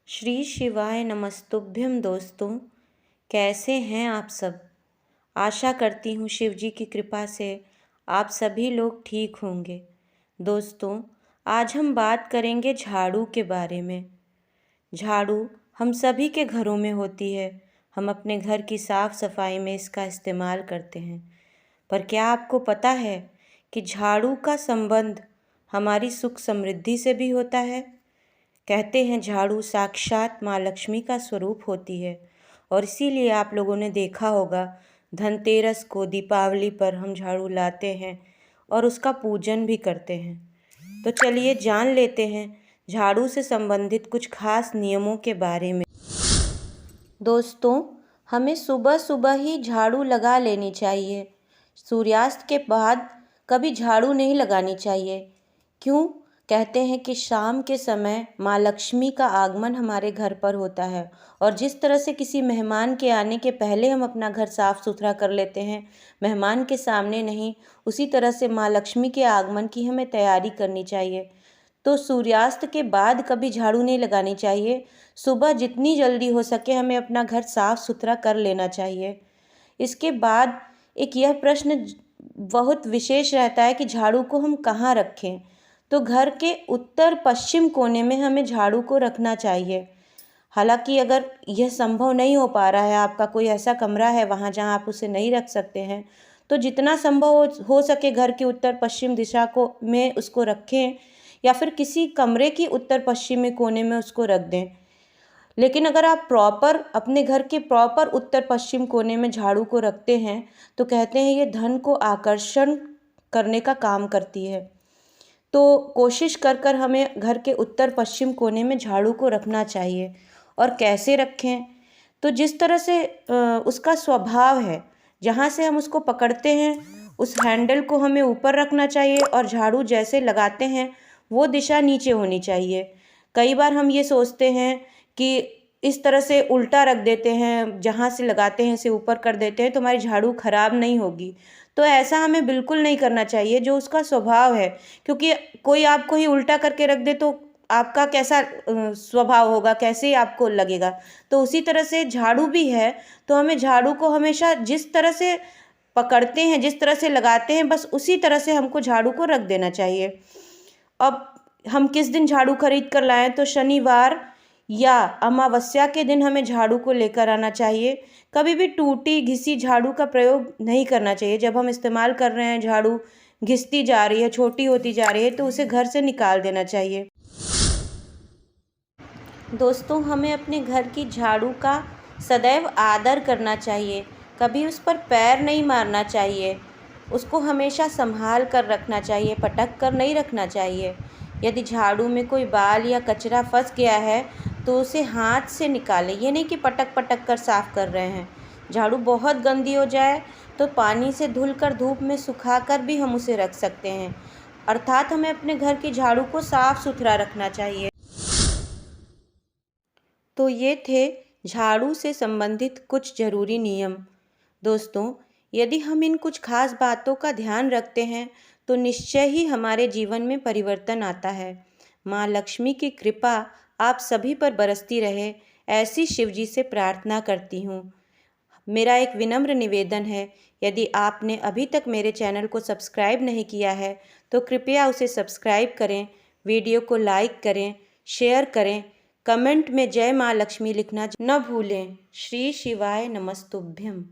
श्री शिवाय नमस्तुभ्यं। दोस्तों, कैसे हैं आप सब। आशा करती हूँ शिव जी की कृपा से आप सभी लोग ठीक होंगे। दोस्तों, आज हम बात करेंगे झाड़ू के बारे में। झाड़ू हम सभी के घरों में होती है। हम अपने घर की साफ़ सफाई में इसका इस्तेमाल करते हैं। पर क्या आपको पता है कि झाड़ू का संबंध हमारी सुख समृद्धि से भी होता है। कहते हैं झाड़ू साक्षात माँ लक्ष्मी का स्वरूप होती है और इसीलिए आप लोगों ने देखा होगा धनतेरस को, दीपावली पर हम झाड़ू लाते हैं और उसका पूजन भी करते हैं। तो चलिए जान लेते हैं झाड़ू से संबंधित कुछ खास नियमों के बारे में। दोस्तों, हमें सुबह सुबह ही झाड़ू लगा लेनी चाहिए। सूर्यास्त के बाद कभी झाड़ू नहीं लगानी चाहिए। क्यों? कहते हैं कि शाम के समय माँ लक्ष्मी का आगमन हमारे घर पर होता है और जिस तरह से किसी मेहमान के आने के पहले हम अपना घर साफ़ सुथरा कर लेते हैं, मेहमान के सामने नहीं, उसी तरह से माँ लक्ष्मी के आगमन की हमें तैयारी करनी चाहिए। तो सूर्यास्त के बाद कभी झाड़ू नहीं लगानी चाहिए। सुबह जितनी जल्दी हो सके हमें अपना घर साफ़ सुथरा कर लेना चाहिए। इसके बाद एक यह प्रश्न बहुत विशेष रहता है कि झाड़ू को हम कहाँ रखें। तो घर के उत्तर पश्चिम कोने में हमें झाड़ू को रखना चाहिए। हालांकि अगर यह संभव नहीं हो पा रहा है, आपका कोई ऐसा कमरा है वहाँ जहाँ आप उसे नहीं रख सकते हैं, तो जितना संभव हो सके घर के उत्तर पश्चिम दिशा को में उसको रखें या फिर किसी कमरे की उत्तर पश्चिमी कोने में उसको रख दें। लेकिन अगर आप अपने घर के प्रॉपर उत्तर पश्चिम कोने में झाड़ू को रखते हैं तो कहते हैं ये धन को आकर्षण करने का काम करती है। तो कोशिश कर हमें घर के उत्तर पश्चिम कोने में झाड़ू को रखना चाहिए। और कैसे रखें? तो जिस तरह से उसका स्वभाव है, जहाँ से हम उसको पकड़ते हैं उस हैंडल को हमें ऊपर रखना चाहिए और झाड़ू जैसे लगाते हैं वो दिशा नीचे होनी चाहिए। कई बार हम ये सोचते हैं कि इस तरह से उल्टा रख देते हैं, जहाँ से लगाते हैं इसे ऊपर कर देते हैं तो हमारी झाड़ू खराब नहीं होगी। तो ऐसा हमें बिल्कुल नहीं करना चाहिए जो उसका स्वभाव है, क्योंकि कोई आपको ही उल्टा करके रख दे तो आपका कैसा स्वभाव होगा, कैसे आपको लगेगा। तो उसी तरह से झाड़ू भी है, तो हमें झाड़ू को हमेशा जिस तरह से पकड़ते हैं, जिस तरह से लगाते हैं, बस उसी तरह से हमको झाड़ू को रख देना चाहिए। अब हम किस दिन झाड़ू खरीद कर लाएं? तो शनिवार या अमावस्या के दिन हमें झाड़ू को लेकर आना चाहिए। कभी भी टूटी घिसी झाड़ू का प्रयोग नहीं करना चाहिए। जब हम इस्तेमाल कर रहे हैं, झाड़ू घिसती जा रही है, छोटी होती जा रही है, तो उसे घर से निकाल देना चाहिए। दोस्तों, हमें अपने घर की झाड़ू का सदैव आदर करना चाहिए। कभी उस पर पैर नहीं मारना चाहिए। उसको हमेशा संभाल कर रखना चाहिए, पटक कर नहीं रखना चाहिए। यदि झाड़ू में कोई बाल या कचरा फंस गया है तो उसे हाथ से निकालें। ये नहीं कि पटक पटक कर साफ़ कर रहे हैं। झाड़ू बहुत गंदी हो जाए तो पानी से धुलकर धूप में सुखाकर भी हम उसे रख सकते हैं। अर्थात हमें अपने घर की झाड़ू को साफ़ सुथरा रखना चाहिए। तो ये थे झाड़ू से संबंधित कुछ ज़रूरी नियम। दोस्तों, यदि हम इन कुछ खास बातों का ध्यान रखते हैं तो निश्चय ही हमारे जीवन में परिवर्तन आता है। माँ लक्ष्मी की कृपा आप सभी पर बरसती रहे, ऐसी शिव जी से प्रार्थना करती हूँ। मेरा एक विनम्र निवेदन है, यदि आपने अभी तक मेरे चैनल को सब्सक्राइब नहीं किया है तो कृपया उसे सब्सक्राइब करें, वीडियो को लाइक करें, शेयर करें, कमेंट में जय माँ लक्ष्मी लिखना न भूलें। श्री शिवाय नमस्तुभ्यं।